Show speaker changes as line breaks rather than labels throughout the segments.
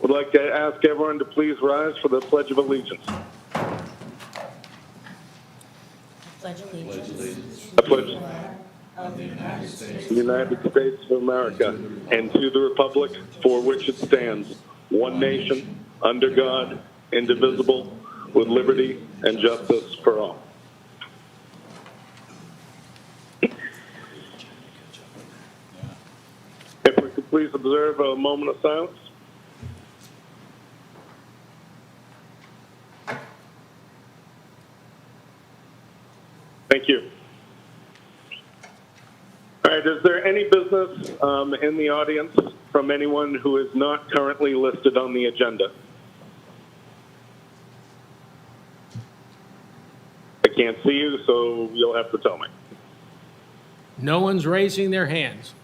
Would like to ask everyone to please rise for the Pledge of Allegiance.
Pledge allegiance
I pledge the United States of America and to the republic for which it stands, one nation, under God, indivisible, with liberty and justice for all. If we could please observe a moment of silence. Thank you. All right, is there any business in the audience from anyone who is not currently listed on the agenda? I can't see you, so you'll have to tell me.
No one's raising their hands.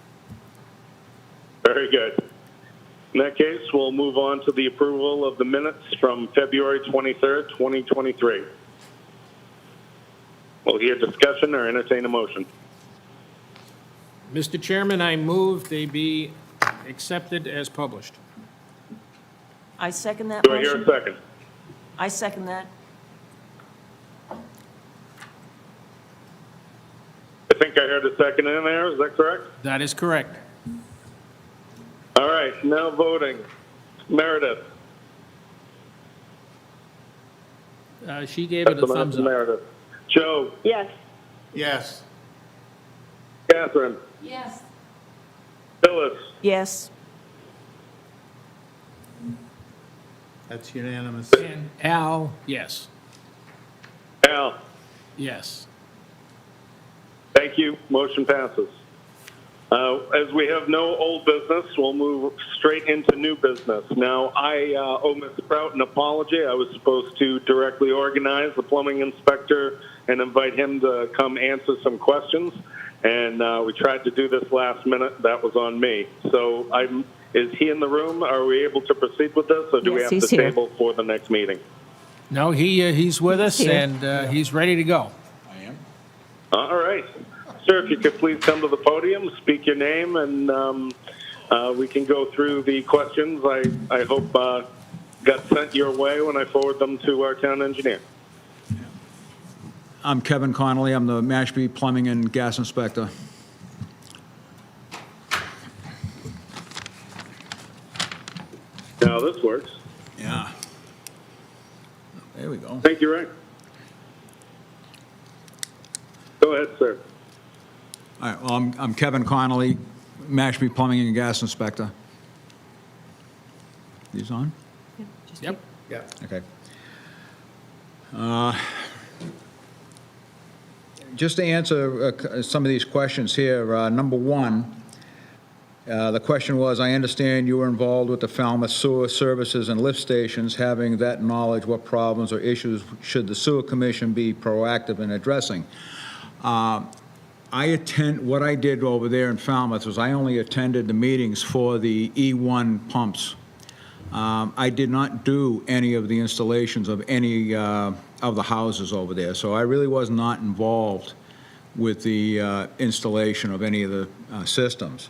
Very good. In that case, we'll move on to the approval of the minutes from February 23rd, 2023. We'll hear discussion or entertain a motion.
Mr. Chairman, I move they be accepted as published.
I second that
Do I hear
motion.
a second?
I second that.
I think I heard a second in there. Is that correct?
That is correct.
All right, now voting. Meredith.
She gave it a
That's
thumbs up.
Meredith. Joe.
Yes.
Yes.
Catherine.
Yes.
Phyllis.
Yes.
That's unanimous.
And Al, yes.
Al.
Yes.
Thank you. Motion passes. As we have no old business, we'll move straight into new business. Now, I owe Ms. Sprout an apology. I was supposed to directly organize the plumbing inspector and invite him to come answer some questions. And we tried to do this last minute. That was on me. So is he in the room? Are we able to proceed with this, or do we
Yes,
have to
he's here.
table for the next meeting?
No, he's with us,
Here.
and he's ready to go.
I am.
All right. Sir, if you could please come to the podium, speak your name, and we can go through the questions I hope got sent your way when I forward them to our town engineer.
I'm Kevin Connolly. I'm the Mashpee Plumbing and Gas Inspector.
Now this works.
Yeah. There we go.
Thank you, Ray. Go ahead, sir.
All right, well, I'm Kevin Connolly, Mashpee Plumbing and Gas Inspector. These on?
Yep.
Yeah.
Okay. Just to answer some of these questions here, number one, the question was, I understand you were involved with the Falmouth Sewer Services and Lift Stations. Having that knowledge, what problems or issues should the Sewer Commission be proactive in addressing? What I did over there in Falmouth was I only attended the meetings for the E1 pumps. I did not do any of the installations of any of the houses over there, so I really was not involved with the installation of any of the systems.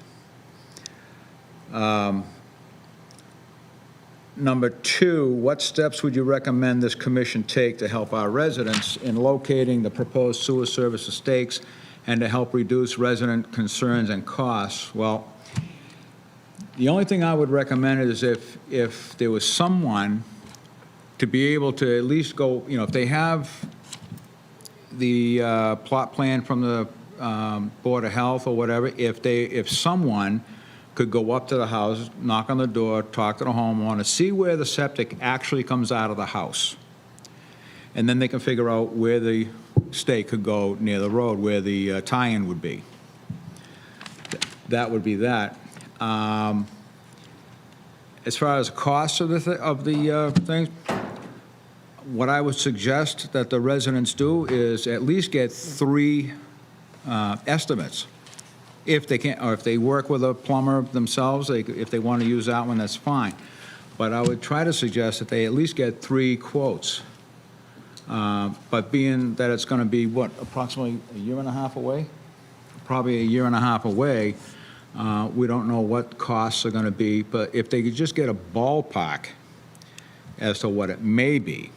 Number two, what steps would you recommend this commission take to help our residents in locating the proposed sewer service estates and to help reduce resident concerns and costs? Well, the only thing I would recommend is if there was someone to be able to at least go, if they have the plot plan from the Board of Health or whatever, if someone could go up to the house, knock on the door, talk to the homeowner, see where the septic actually comes out of the house. And then they can figure out where the stake could go near the road, where the tie-in would be. That would be that. As far as costs of the things, what I would suggest that the residents do is at least get 3 estimates. If they can, or if they work with a plumber themselves, if they want to use that one, that's fine. But I would try to suggest that they at least get 3 quotes. But being that it's going to be, approximately a year and a half away? Probably a year and a half away, We don't know what costs are going to be, but if they could just get a ballpark as to what it may be.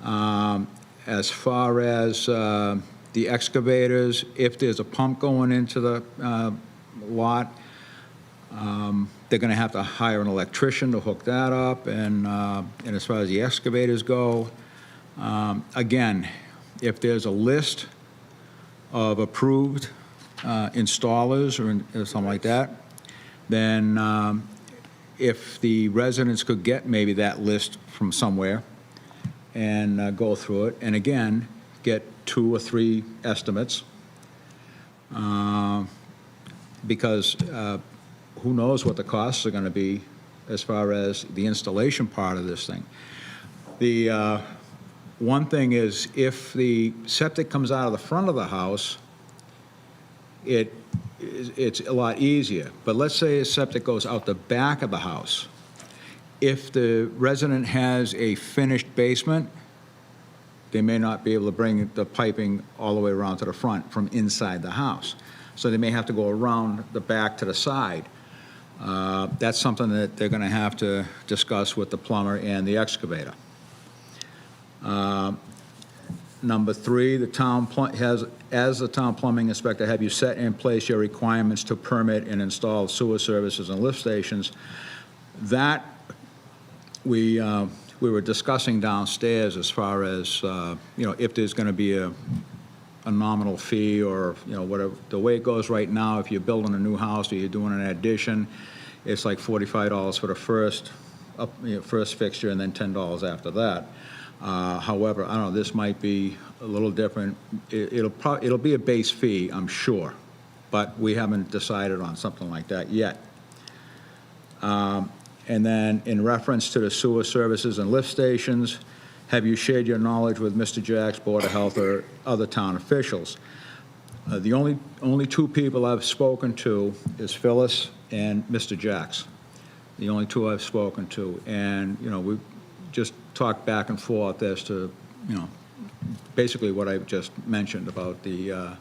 As far as the excavators, if there's a pump going into the lot, they're going to have to hire an electrician to hook that up, and as far as the excavators go, again, if there's a list of approved installers or something like that, then if the residents could get maybe that list from somewhere and go through it, and again, get 2 or 3 estimates, because who knows what the costs are going to be as far as the installation part of this thing. The one thing is, if the septic comes out of the front of the house, it's a lot easier. But let's say a septic goes out the back of the house. If the resident has a finished basement, they may not be able to bring the piping all the way around to the front from inside the house. So they may have to go around the back to the side. That's something that they're going to have to discuss with the plumber and the excavator. Number 3, the town as the town plumbing inspector, have you set in place your requirements to permit and install sewer services and lift stations? That we were discussing downstairs as far as, if there's going to be a nominal fee or, whatever. The way it goes right now, if you're building a new house or you're doing an addition, it's like $45 for the first fixture and then $10 after that. However, I don't know, this might be a little different. It'll be a base fee, I'm sure, but we haven't decided on something like that yet. And then in reference to the sewer services and lift stations, have you shared your knowledge with Mr. Jacks, Board of Health, or other town officials? The only 2 people I've spoken to is Phyllis and Mr. Jacks. The only 2 I've spoken to. And, we've just talked back and forth as to, basically what I've just mentioned about the,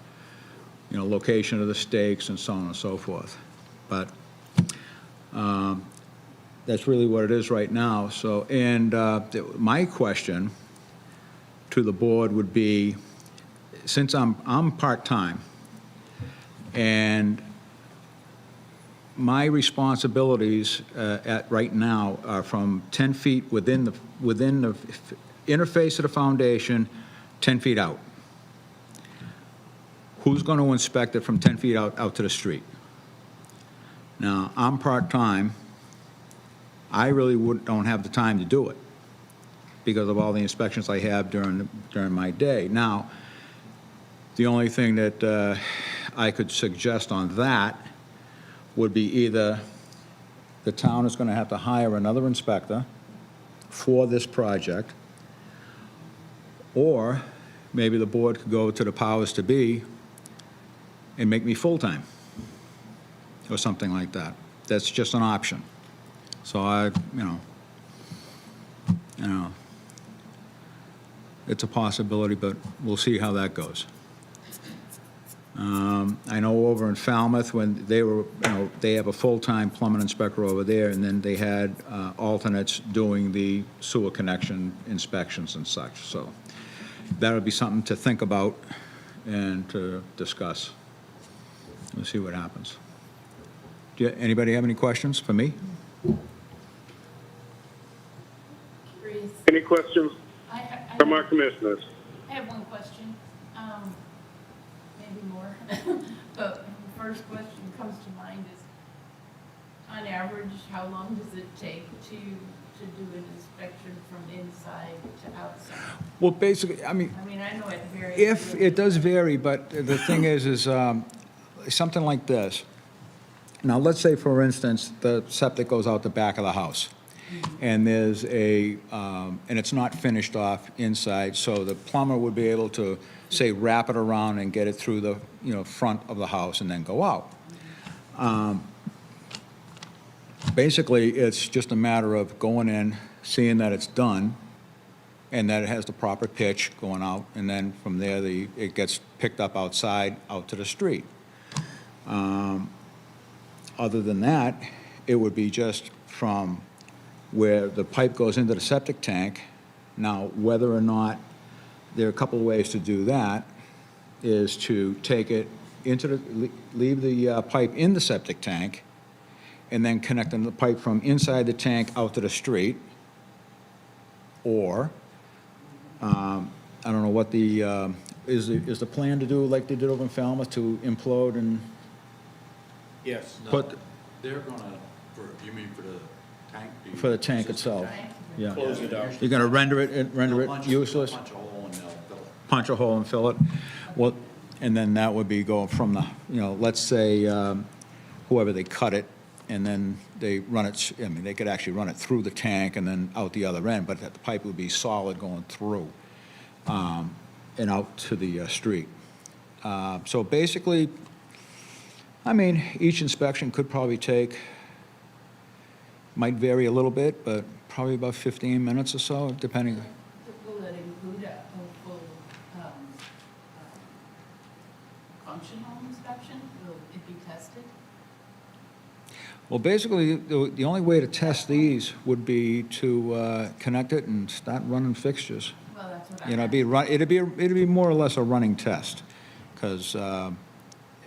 location of the stakes and so on and so forth. But that's really what it is right now. So, and my question to the board would be, since I'm part-time, and my responsibilities right now are from 10 feet within the interface of the foundation, 10 feet out. Who's going to inspect it from 10 feet out to the street? Now, I'm part-time. I really don't have the time to do it because of all the inspections I have during my day. Now, the only thing that I could suggest on that would be either the town is going to have to hire another inspector for this project, or maybe the board could go to the powers to be and make me full-time or something like that. That's just an option. So it's a possibility, but we'll see how that goes. I know over in Falmouth, when they were, they have a full-time plumbing inspector over there, and then they had alternates doing the sewer connection inspections and such. So that would be something to think about and to discuss. We'll see what happens. Anybody have any questions for me?
Any questions from our commissioners?
I have one question, maybe more, but the first question comes to mind is, on average, how long does it take to do an inspection from inside to outside?
Well, basically, I mean,
I know it varies.
if it does vary, but the thing is something like this. Now, let's say, for instance, the septic goes out the back of the house, and there's and it's not finished off inside, so the plumber would be able to, say, wrap it around and get it through the, front of the house and then go out. Basically, it's just a matter of going in, seeing that it's done, and that it has the proper pitch going out, and then from there, it gets picked up outside, out to the street. Other than that, it would be just from where the pipe goes into the septic tank. Now, whether or not, there are a couple of ways to do that, is to take it into leave the pipe in the septic tank, and then connecting the pipe from inside the tank out to the street. Or, I don't know what is the plan to do like they did over in Falmouth, to implode and
Yes.
put,
They're gonna, you mean for the tank?
for the tank itself? Yeah.
Close it out.
You're gonna render it useless?
Punch a hole and they'll fill it.
Punch a hole and fill it? Well, and then that would be going from the, let's say, whoever they cut it, and then they run it, I mean, they could actually run it through the tank and then out the other end, but the pipe would be solid going through, and out to the street. So basically, I mean, each inspection could probably take, might vary a little bit, but probably about 15 minutes or so, depending.
Will it include a full functional inspection? Will it be tested?
Well, basically, the only way to test these would be to connect it and start running fixtures.
Well, that's what I
It'd be more or less a running test, because,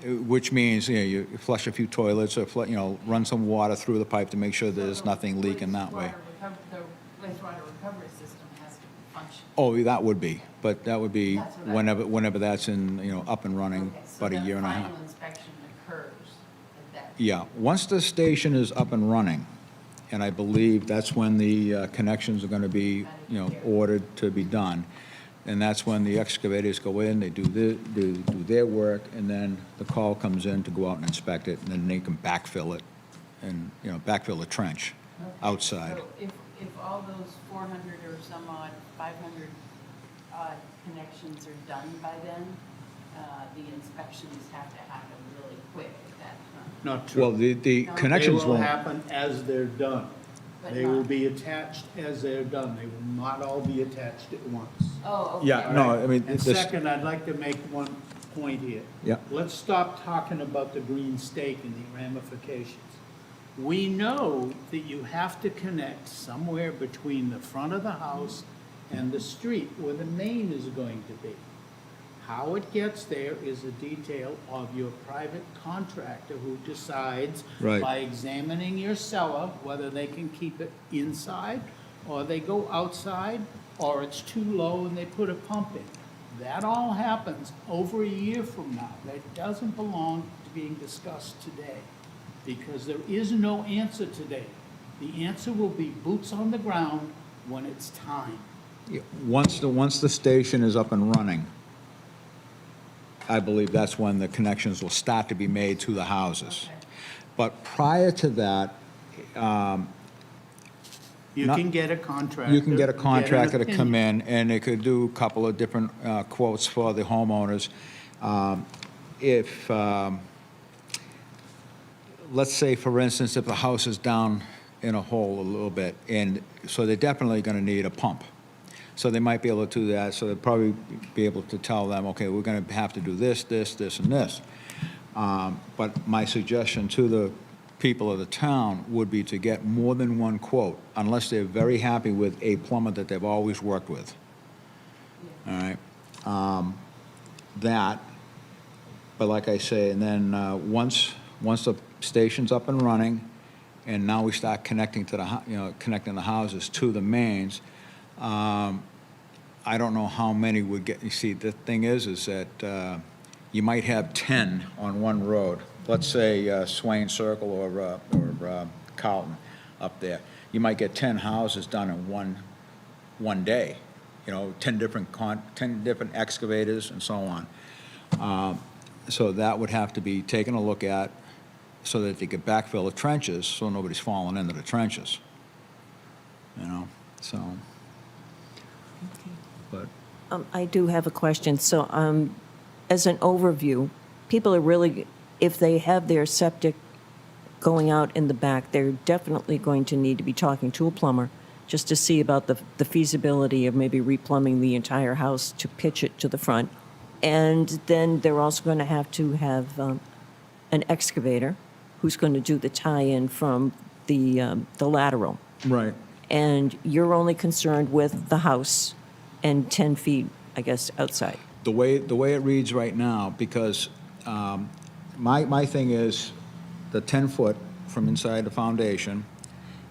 which means, you flush a few toilets, or, run some water through the pipe to make sure there's nothing leaking that way.
The wastewater recovery system has to function.
Oh, that would be, but that would be
That's what I-
whenever that's up and running,
Okay, so
about a
the
year and a half.
final inspection occurs at that.
Yeah, once the station is up and running, and I believe that's when the connections are gonna be, ordered to be done, and that's when the excavators go in, they do their work, and then the call comes in to go out and inspect it, and then they can backfill it, and, backfill the trench
Okay,
outside.
So if all those 400 or some odd, 500 odd connections are done by then, the inspections have to happen really quick at that time.
Not true.
Well, the
No.
connections
They will
won't,
happen as they're done.
But
They will
not-
be attached as they're done. They will not all be attached at once.
Oh, okay.
yeah, no, I mean,
And
this,
second, I'd like to make one point here.
yeah,
Let's stop talking about the green stake and the ramifications. We know that you have to connect somewhere between the front of the house and the street where the main is going to be. How it gets there is a detail of your private contractor who decides
Right.
by examining your cellar whether they can keep it inside, or they go outside, or it's too low and they put a pump in. That all happens over a year from now. That doesn't belong to being discussed today, because there is no answer today. The answer will be boots on the ground when it's time.
once the station is up and running, I believe that's when the connections will start to be made to the houses.
Okay.
But prior to that,
You
Not-
can get a contractor.
you can get a
an
contractor to come
opinion.
in, and they could do a couple of different quotes for the homeowners. If, let's say, for instance, if the house is down in a hole a little bit, and so they're definitely going to need a pump. So they might be able to do that, so they'd probably be able to tell them, okay, we're going to have to do this, this, this, and this. But my suggestion to the people of the town would be to get more than one quote, unless they're very happy with a plumber that they've always worked with. All right? That, but like I say, and then once the station's up and running, and now we start connecting to the, connecting the houses to the mains, I don't know how many would get, you see, the thing is that you might have 10 on one road. Let's say Swain Circle or Carlton up there. You might get 10 houses done in one day, 10 different excavators and so on. So that would have to be taken a look at so that they could backfill the trenches so nobody's falling into the trenches. So, but,
I do have a question. So, as an overview, people are really, if they have their septic going out in the back, they're definitely going to need to be talking to a plumber just to see about the feasibility of maybe replumbing the entire house to pitch it to the front. And then they're also going to have an excavator who's going to do the tie-in from the lateral.
Right.
And you're only concerned with the house and 10 feet, I guess, outside.
The way it reads right now, because my thing is the 10-foot from inside the foundation,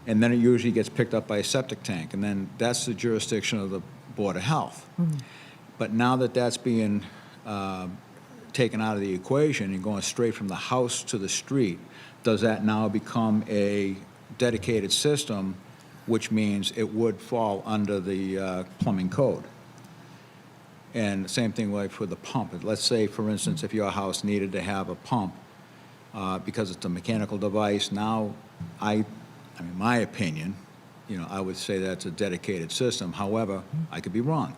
and then it usually gets picked up by a septic tank, and then that's the jurisdiction of the Board of Health. But now that that's being taken out of the equation and going straight from the house to the street, does that now become a dedicated system, which means it would fall under the plumbing code? And same thing like for the pump. Let's say, for instance, if your house needed to have a pump because it's a mechanical device, now I mean, my opinion, I would say that's a dedicated system. However, I could be wrong.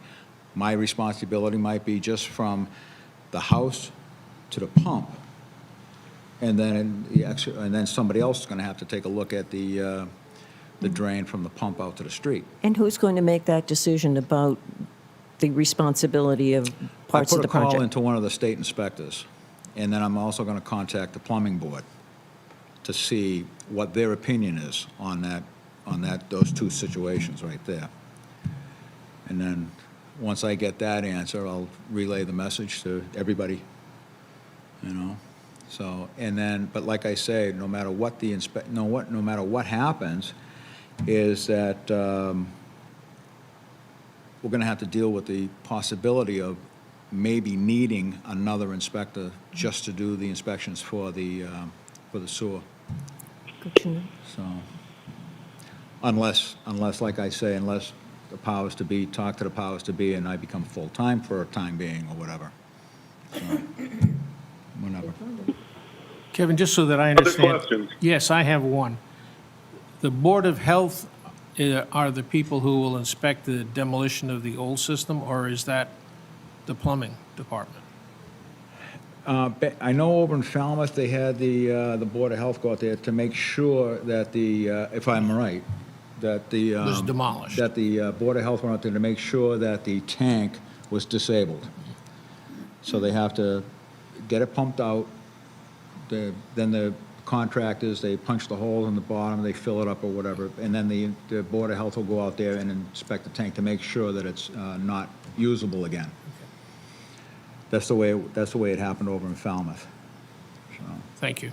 My responsibility might be just from the house to the pump, and then somebody else is going to have to take a look at the drain from the pump out to the street.
And who's going to make that decision about the responsibility of parts of the
I put a call
project?
into one of the state inspectors, and then I'm also going to contact the plumbing board to see what their opinion is on those two situations right there. And then, once I get that answer, I'll relay the message to everybody, So, and then, but like I say, no matter what no matter what happens, is that we're going to have to deal with the possibility of maybe needing another inspector just to do the inspections for the sewer.
Good to know.
So, unless, like I say, unless the powers to be, talk to the powers to be, and I become full-time for a time being or whatever. So, whenever.
Kevin, just so that I
Other
understand.
questions?
Yes, I have one. The Board of Health are the people who will inspect the demolition of the old system, or is that the plumbing department?
I know over in Falmouth, they had the Board of Health go out there to make sure that if I'm right, that the...
Was demolished.
That the Board of Health went out there to make sure that the tank was disabled. So they have to get it pumped out, then the contractors, they punch the hole in the bottom, they fill it up or whatever, and then the Board of Health will go out there and inspect the tank to make sure that it's not usable again. That's the way it happened over in Falmouth. So,
Thank you.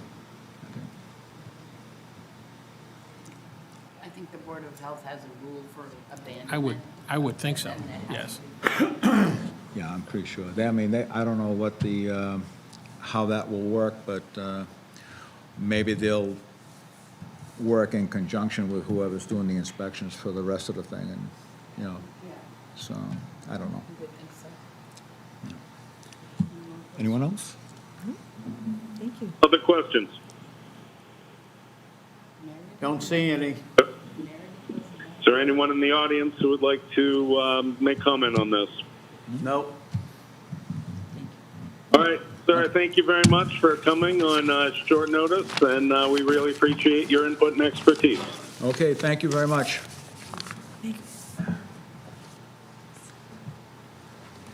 I think the Board of Health has a rule for abandonment.
I would think so,
And that has
yes.
to be-
yeah, I'm pretty sure. I don't know what how that will work, but maybe they'll work in conjunction with whoever's doing the inspections for the rest of the thing, and,
Yeah,
so, I don't know.
I would think so.
Anyone else?
Thank you.
Other questions?
Don't see any.
Is there anyone in the audience who would like to make comment on this?
Nope.
All right, sir, thank you very much for coming on short notice, and we really appreciate your input and expertise.
Okay, thank you very much.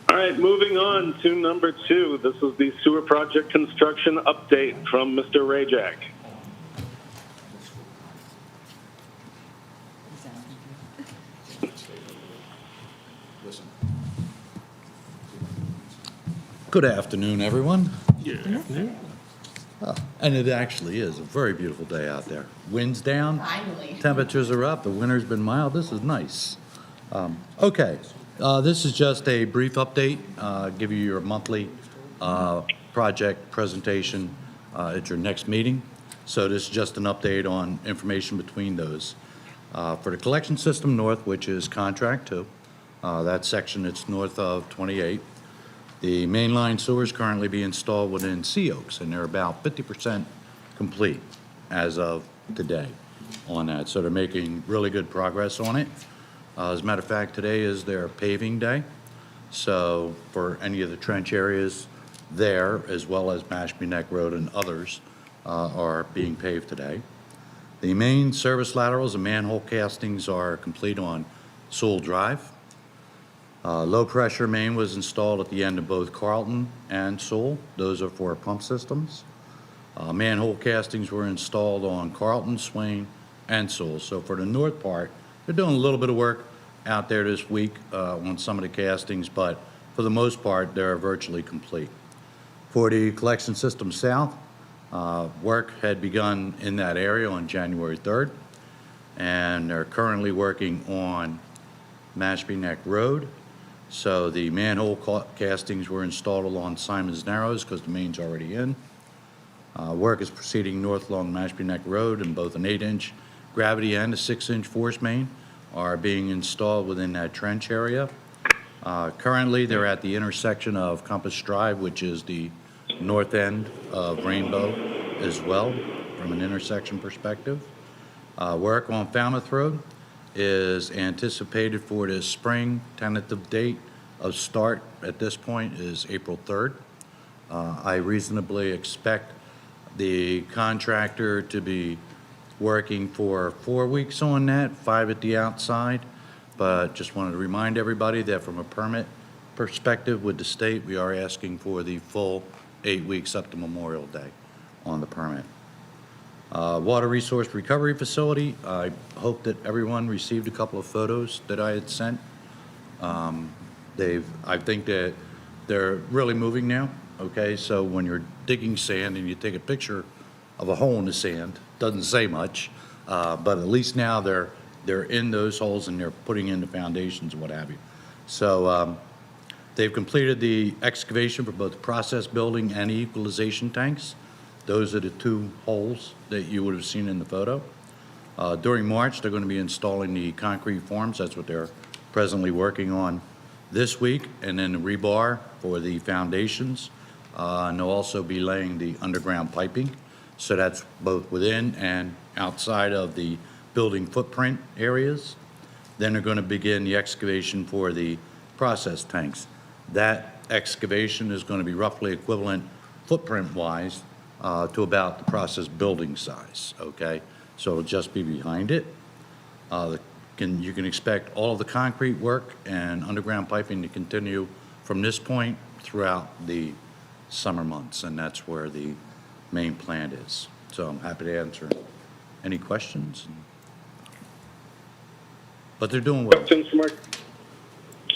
All right, moving on to number 2. This is the sewer project construction update from Mr. Rajak.
Listen.
Good afternoon, everyone.
Yeah.
And it actually is a very beautiful day out there. Wind's down,
Finally.
temperatures are up, the winter's been mild, this is nice. Okay, this is just a brief update, give you your monthly project presentation at your next meeting. So this is just an update on information between those. For the collection system north, which is contract 2, that section, it's north of 28. The mainline sewer is currently being installed within Sea Oaks, and they're about 50% complete as of today on that. So they're making really good progress on it. As a matter of fact, today is their paving day. So for any of the trench areas there, as well as Mashpee Neck Road and others, are being paved today. The main service laterals and manhole castings are complete on Sewell Drive. Low-pressure main was installed at the end of both Carlton and Sewell. Those are for pump systems. Manhole castings were installed on Carlton, Swain, and Sewell. So for the north part, they're doing a little bit of work out there this week on some of the castings, but for the most part, they're virtually complete. For the collection system south, work had begun in that area on January 3rd, and they're currently working on Mashpee Neck Road. So the manhole castings were installed along Simon's Narrows because the main's already in. Work is proceeding north along Mashpee Neck Road, and both an 8-inch gravity and a 6-inch force main are being installed within that trench area. Currently, they're at the intersection of Compass Drive, which is the north end of Rainbow as well, from an intersection perspective. Work on Falmouth Road is anticipated for this spring. Tentative date of start at this point is April 3rd. I reasonably expect the contractor to be working for 4 weeks on that, 5 at the outside. But just wanted to remind everybody that from a permit perspective with the state, we are asking for the full 8 weeks up to Memorial Day on the permit. Water Resource Recovery Facility, I hope that everyone received a couple of photos that I had sent. I think that they're really moving now, okay? So when you're digging sand and you take a picture of a hole in the sand, doesn't say much, but at least now they're in those holes and they're putting in the foundations and what have you. So they've completed the excavation for both the process building and the equalization tanks. Those are the 2 holes that you would have seen in the photo. During March, they're going to be installing the concrete forms. That's what they're presently working on this week, and then the rebar for the foundations. And they'll also be laying the underground piping. So that's both within and outside of the building footprint areas. Then they're going to begin the excavation for the process tanks. That excavation is going to be roughly equivalent footprint-wise to about the process building size, okay? So it'll just be behind it. You can expect all of the concrete work and underground piping to continue from this point throughout the summer months, and that's where the main plant is. So I'm happy to answer any questions. But they're doing well.
Questions, Mark?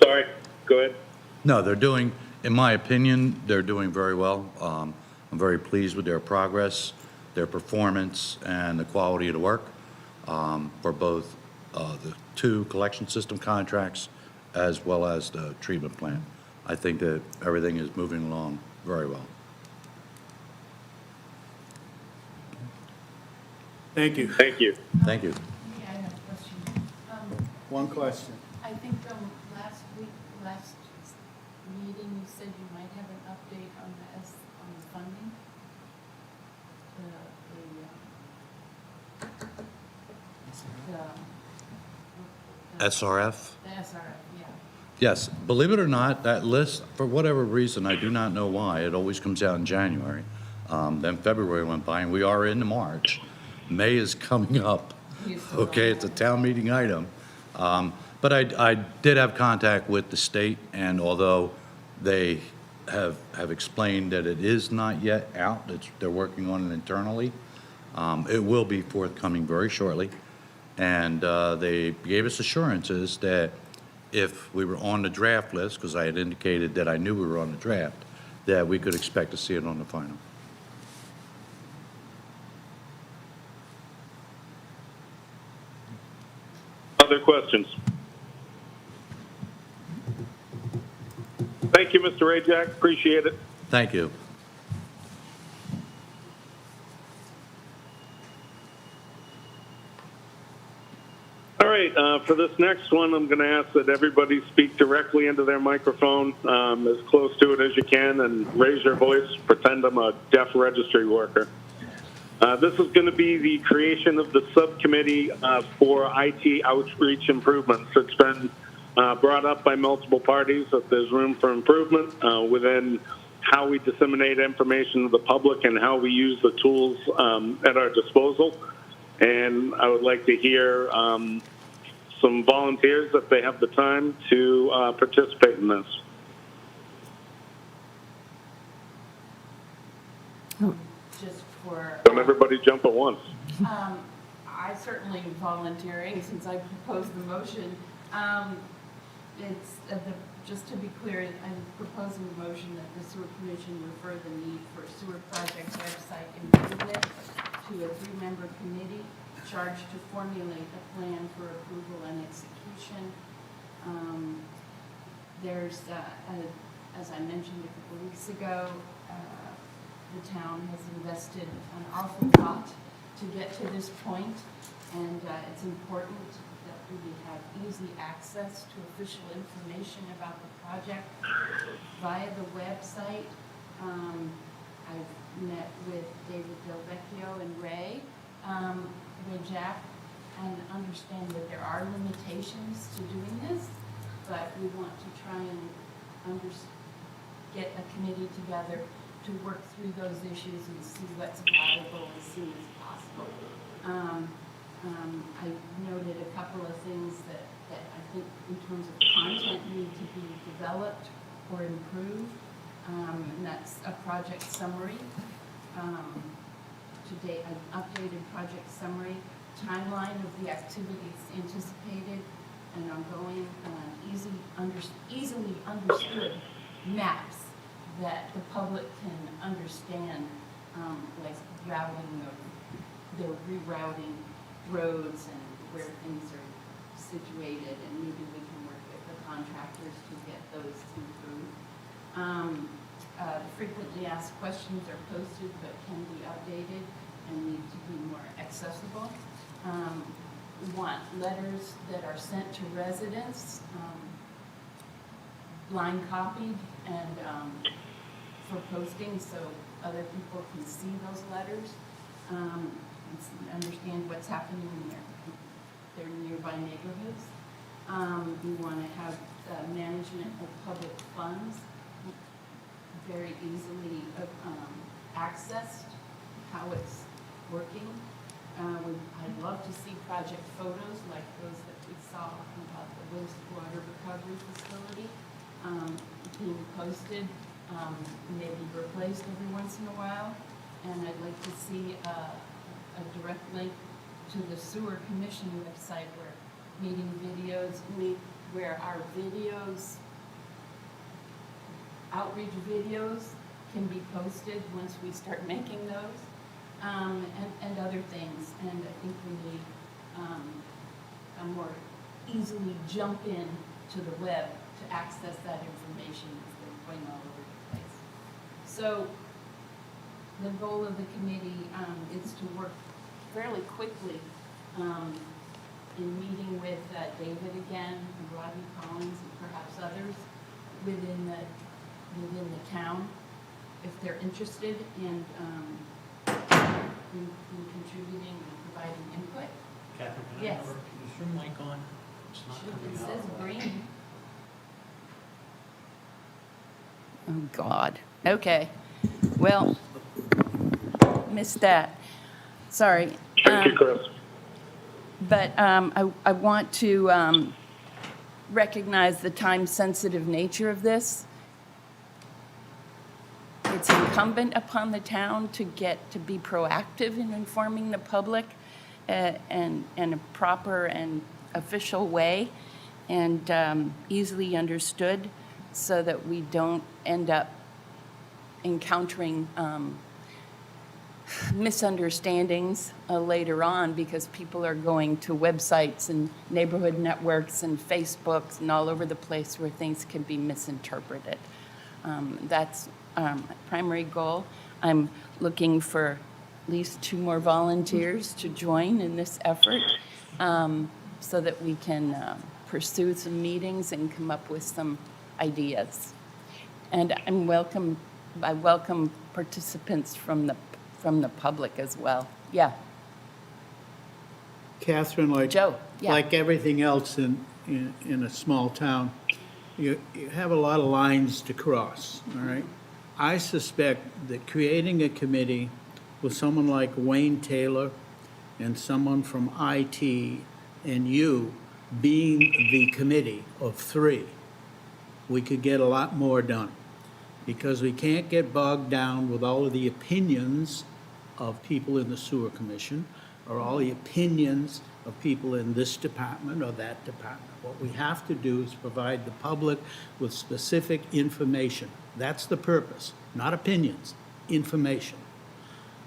Sorry, go ahead.
No, they're doing, in my opinion, they're doing very well. I'm very pleased with their progress, their performance, and the quality of the work for both the 2 collection system contracts as well as the treatment plant. I think that everything is moving along very well.
Thank you.
Thank you.
Thank you.
Yeah, I have a question.
One question.
I think last meeting, you said you might have an update on the funding.
SRF?
The SRF, yeah.
Yes, believe it or not, that list, for whatever reason, I do not know why, it always comes out in January. Then February went by, and we are into March. May is coming up, okay, it's a town meeting item. But I did have contact with the state, and although they have explained that it is not yet out, they're working on it internally, it will be forthcoming very shortly. And they gave us assurances that if we were on the draft list, because I had indicated that I knew we were on the draft, that we could expect to see it on the final.
Other questions? Thank you, Mr. Rajak. Appreciate it.
Thank you.
All right, for this next one, I'm going to ask that everybody speak directly into their microphone, as close to it as you can, and raise your voice. Pretend I'm a deaf registry worker. This is going to be the creation of the subcommittee for IT outreach improvements. It's been brought up by multiple parties that there's room for improvement within how we disseminate information to the public and how we use the tools at our disposal. And I would like to hear some volunteers, if they have the time, to participate in this.
Just for.
Don't everybody jump at once.
I certainly am volunteering since I proposed the motion. It's, just to be clear, I'm proposing the motion that the sewer commission refer the need for sewer project website improvement to a 3-member committee charged to formulate a plan for approval and execution. There's, as I mentioned a couple weeks ago, the town has invested an awful lot to get to this point, and it's important that we have easy access to official information about the project via the website. I've met with David Del Vecchio and Ray Jack, and understand that there are limitations to doing this, but we want to try and get a committee together to work through those issues and see what's viable as soon as possible. I noted a couple of things that I think in terms of content need to be developed or improved, and that's a project summary. Today, an updated project summary, timeline of the activities anticipated and ongoing, easily understood maps that the public can understand, like routing they're rerouting roads and where things are situated, and maybe we can work with the contractors to get those improved. Frequently asked questions are posted but can be updated and need to be more accessible. We want letters that are sent to residents, blind copied and for posting so other people can see those letters, and understand what's happening in their nearby neighborhoods. We want to have management of public funds very easily accessed, how it's working. I'd love to see project photos like those that we saw about the wastewater recovery facility being posted, maybe replaced every once in a while. And I'd like to see a direct link to the sewer commission website where meeting videos, where our videos, outreach videos can be posted once we start making those, and other things. And I think we need a more easily jump in to the web to access that information instead of going all over the place. So the goal of the committee is to work fairly quickly in meeting with David again, and Rodney Collins, and perhaps others within the town, if they're interested in contributing and providing input.
Catherine, can I
Yes.
have her, is your mic on? It's not coming
It
out.
says green. Oh, God. Okay. Well, missed that. Sorry.
Thank you, Chris.
But I want to recognize the time-sensitive nature of this. It's incumbent upon the town to be proactive in informing the public in a proper and official way and easily understood so that we don't end up encountering misunderstandings later on because people are going to websites and neighborhood networks and Facebooks and all over the place where things can be misinterpreted. That's my primary goal. I'm looking for at least 2 more volunteers to join in this effort so that we can pursue some meetings and come up with some ideas. And I welcome participants from the public as well. Yeah.
Catherine, like,
Joe, yeah.
like everything else in a small town, you have a lot of lines to cross, all right? I suspect that creating a committee with someone like Wayne Taylor and someone from IT and you being the committee of 3, we could get a lot more done. Because we can't get bogged down with all of the opinions of people in the sewer commission or all the opinions of people in this department or that department. What we have to do is provide the public with specific information. That's the purpose, not opinions, information.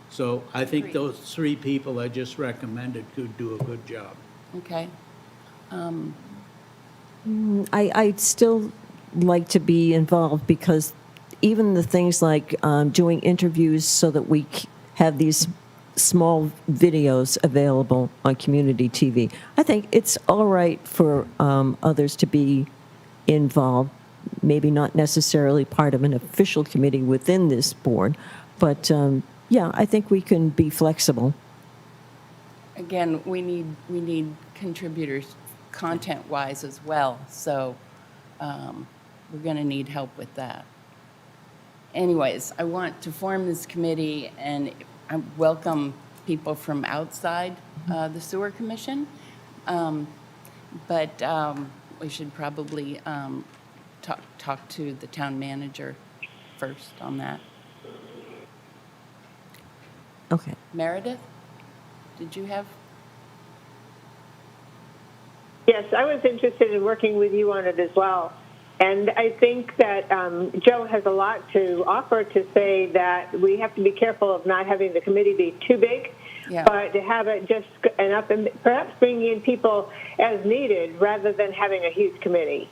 So I think those three people I just recommended could do a good job.
Okay.
I'd still like to be involved because even the things like doing interviews so that we have these small videos available on community TV, I think it's all right for others to be involved, maybe not necessarily part of an official committee within this board, but yeah, I think we can be flexible.
Again, we need contributors content-wise as well, so we're going to need help with that. Anyways, I want to form this committee, and I welcome people from outside the sewer commission, but we should probably talk to the town manager first on that.
Okay.
Meredith, did you have?
Yes, I was interested in working with you on it as well. And I think that Joe has a lot to offer to say that we have to be careful of not having the committee be too big,
Yeah.
but to have it just enough, and perhaps bringing in people as needed rather than having a huge committee.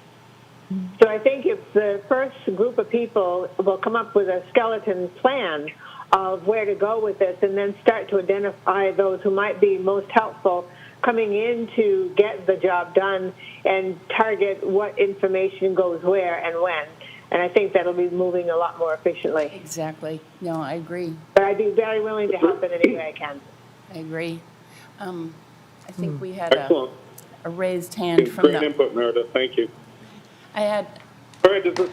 So I think if the first group of people will come up with a skeleton plan of where to go with this and then start to identify those who might be most helpful coming in to get the job done and target what information goes where and when. And I think that'll be moving a lot more efficiently.
Exactly. No, I agree.
But I'd be very willing to help in any way I can.
I agree. I think we had
Excellent.
a raised hand from
Great
the,
input, Meredith. Thank you.
I had,
All right, this is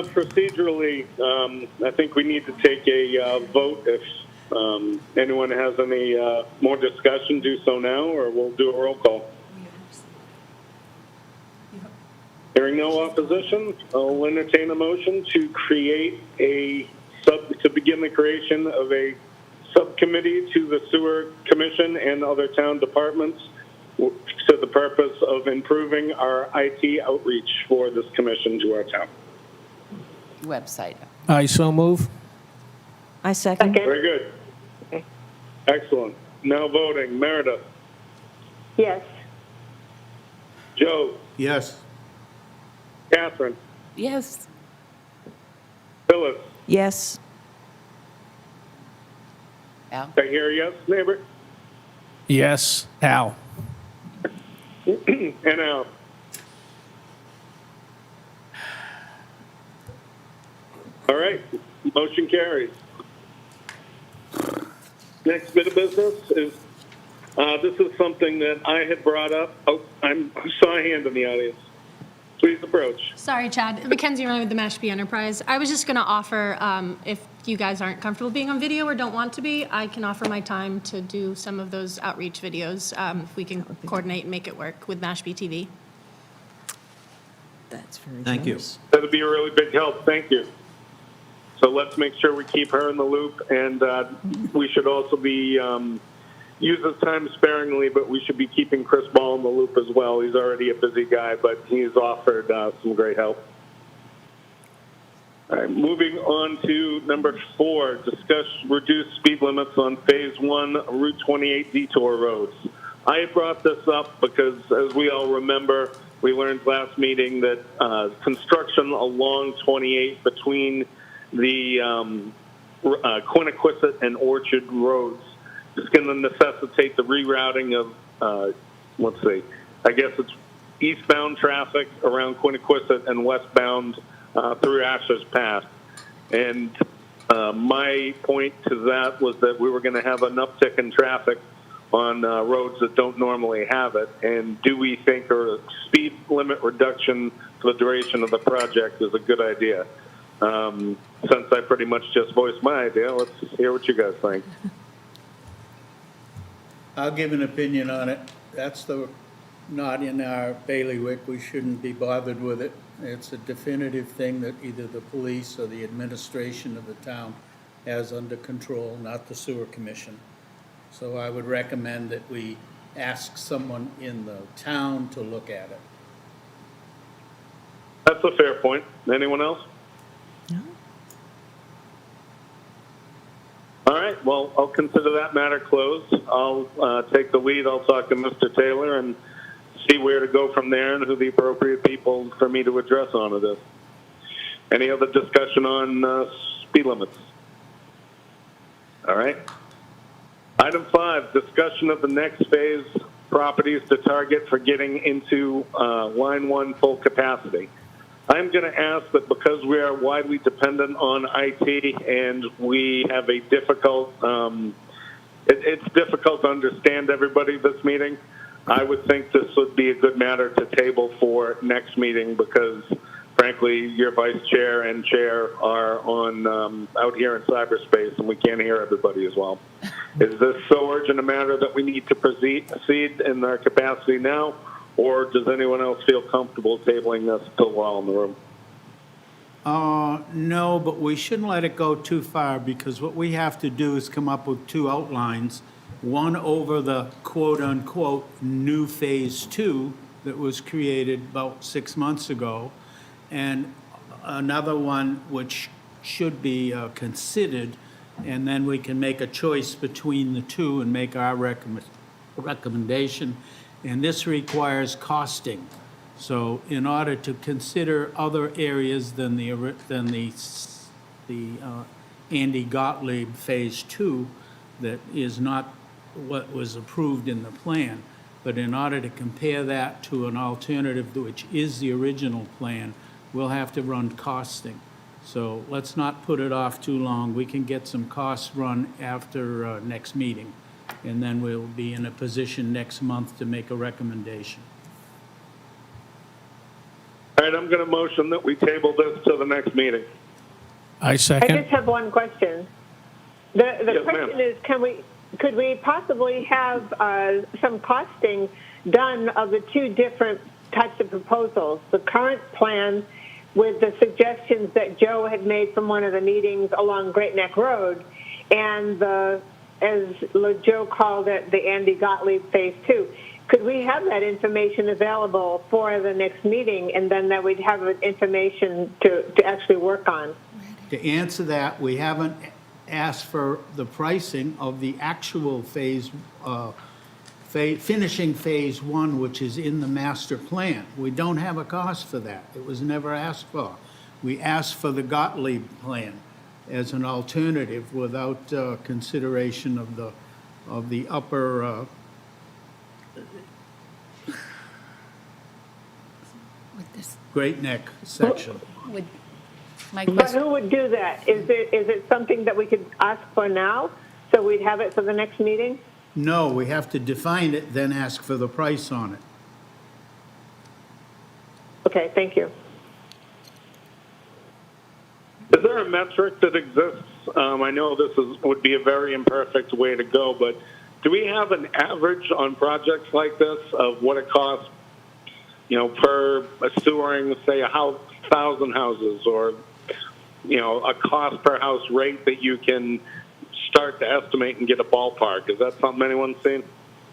procedurally, I think we need to take a vote. If anyone has any more discussion, do so now, or we'll do a roll call. Hearing no opposition, I'll entertain a motion to create to begin the creation of a subcommittee to the Sewer Commission and other town departments to the purpose of improving our IT outreach for this commission to our town.
website.
I so move.
I second.
Second?
Very good.
Okay.
Excellent. Now voting. Meredith.
Yes.
Joe.
Yes.
Catherine.
Yes,
Phyllis.
Yes.
Al?
I hear a yes, neighbor.
Yes. Al.
And out. All right. Motion carries. Next bit of business is, this is something that I had brought up. Oh, I saw a hand in the audience. Please approach.
Sorry, Chad. Mackenzie Ryan with the Mashpee Enterprise. I was just going to offer, if you guys aren't comfortable being on video or don't want to be, I can offer my time to do some of those outreach videos, if we can coordinate and make it work with Mashpee TV.
That's very
Thank you.
generous.
That'd be a really big help. Thank you. So let's make sure we keep her in the loop, and we should also be use his time sparingly, but we should be keeping Chris Ball in the loop as well. He's already a busy guy, but he's offered some great help. All right, moving on to number 4, discuss reduced speed limits on Phase 1 Route 28 detour roads. I brought this up because, as we all remember, we learned last meeting that construction along 28 between the Quiniquisette and Orchard roads is going to necessitate the rerouting of, let's see, I guess it's eastbound traffic around Quiniquisette and westbound through Asher's Pass. And my point to that was that we were going to have an uptick in traffic on roads that don't normally have it. And do we think a speed limit reduction for the duration of the project is a good idea? Since I pretty much just voiced my idea, let's hear what you guys think.
I'll give an opinion on it. That's not in our bailiwick. We shouldn't be bothered with it. It's a definitive thing that either the police or the administration of the town has under control, not the sewer commission. So I would recommend that we ask someone in the town to look at it.
That's a fair point. Anyone else? All right, well, I'll consider that matter closed. I'll take the lead. I'll talk to Mr. Taylor and see where to go from there and who the appropriate people for me to address on it is. Any other discussion on speed limits? All right. Item 5, discussion of the next phase properties to target for getting into line 1 full capacity. I'm going to ask that because we are widely dependent on IT and we have a difficult, it's difficult to understand everybody this meeting. I would think this would be a good matter to table for next meeting because, frankly, your vice chair and chair are on out here in cyberspace and we can't hear everybody as well. Is this so urgent a matter that we need to proceed in our capacity now? Or does anyone else feel comfortable tabling this till we're all in the room?
No, but we shouldn't let it go too far because what we have to do is come up with 2 outlines. One over the quote-unquote new Phase 2 that was created about 6 months ago, and another one which should be considered, and then we can make a choice between the 2 and make our recommendation. And this requires costing. So in order to consider other areas than the Andy Gottlieb Phase 2 that is not what was approved in the plan, but in order to compare that to an alternative which is the original plan, we'll have to run costing. So let's not put it off too long. We can get some costs run after next meeting. And then we'll be in a position next month to make a recommendation.
All right, I'm going to motion that we table this to the next meeting.
I
I
second.
just have one question. The
Yes,
question
ma'am.
is, could we possibly have some costing done of the 2 different types of proposals? The current plan with the suggestions that Joe had made from one of the meetings along Great Neck Road, and as Joe called it, the Andy Gottlieb Phase 2. Could we have that information available for the next meeting, and then that we'd have information to actually work on?
To answer that, we haven't asked for the pricing of the actual finishing Phase 1, which is in the master plan. We don't have a cost for that. It was never asked for. We asked for the Gottlieb plan as an alternative without consideration of the upper Great Neck section.
My
But
question,
who would do that? Is it something that we could ask for now, so we'd have it for the next meeting?
No, we have to define it, then ask for the price on it.
Okay, thank you.
Is there a metric that exists? I know this would be a very imperfect way to go, but do we have an average on projects like this of what it costs, per sewering, say, 1,000 houses, or, a cost per house rate that you can start to estimate and get a ballpark? Is that something anyone's seen?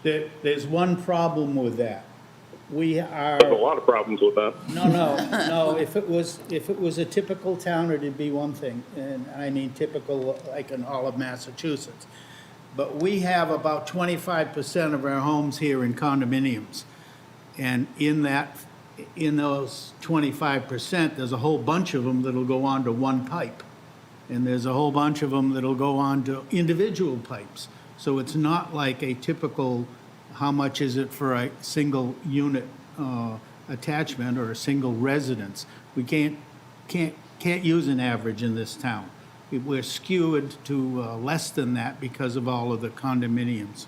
There's one problem with that. We are.
There's a lot of problems with that.
No. If it was a typical town, it'd be one thing, and I mean typical, like in all of Massachusetts. But we have about 25% of our homes here in condominiums, and in those 25%, there's a whole bunch of them that'll go on to one pipe, and there's a whole bunch of them that'll go on to individual pipes. So it's not like a typical, how much is it for a single unit attachment or a single residence? We can't use an average in this town. We're skewed to less than that because of all of the condominiums.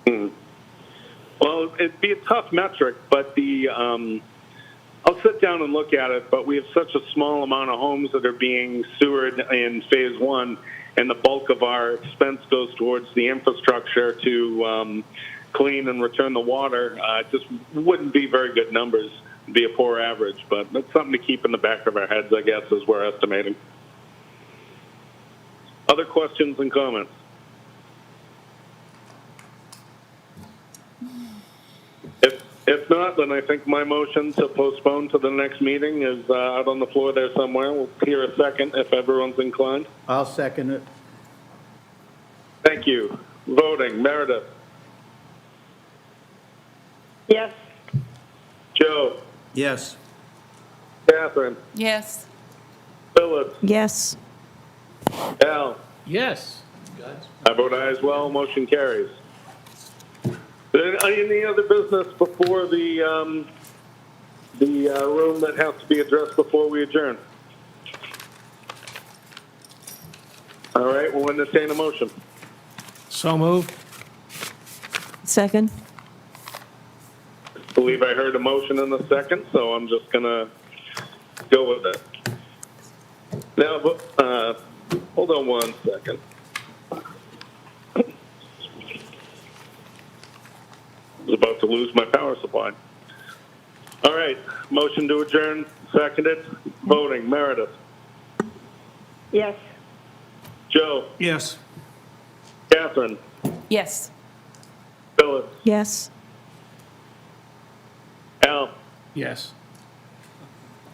Well, it'd be a tough metric, but I'll sit down and look at it, but we have such a small amount of homes that are being sewered in Phase 1, and the bulk of our expense goes towards the infrastructure to clean and return the water. It just wouldn't be very good numbers. It'd be a poor average, but that's something to keep in the back of our heads, I guess, as we're estimating. Other questions and comments? If not, then I think my motion to postpone to the next meeting is out on the floor there somewhere. We'll hear a second if everyone's inclined.
I'll second it.
Thank you. Voting, Meredith,
Yes.
Joe,
Yes.
Catherine,
Yes.
Phyllis,
Yes.
Al.
Yes.
I vote aye as well. Motion carries. Any other business before the room that has to be addressed before we adjourn? All right, we'll entertain a motion.
So moved.
Second?
I believe I heard a motion in a second, so I'm just going to go with it. Now, hold on one second. I was about to lose my power supply. All right, motion to adjourn, seconded. Voting, Meredith,
Yes.
Joe,
Yes.
Catherine,
Yes.
Phyllis,
Yes.
Al.
Yes.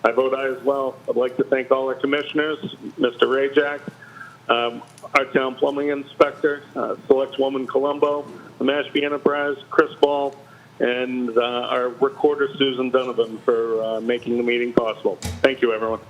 I vote aye as well. I'd like to thank all our commissioners, Mr. Rajak, our town plumbing inspector, Selectwoman Colombo, the Mashpee Enterprise, Chris Ball, and our recorder, Susan Donovan, for making the meeting possible. Thank you, everyone.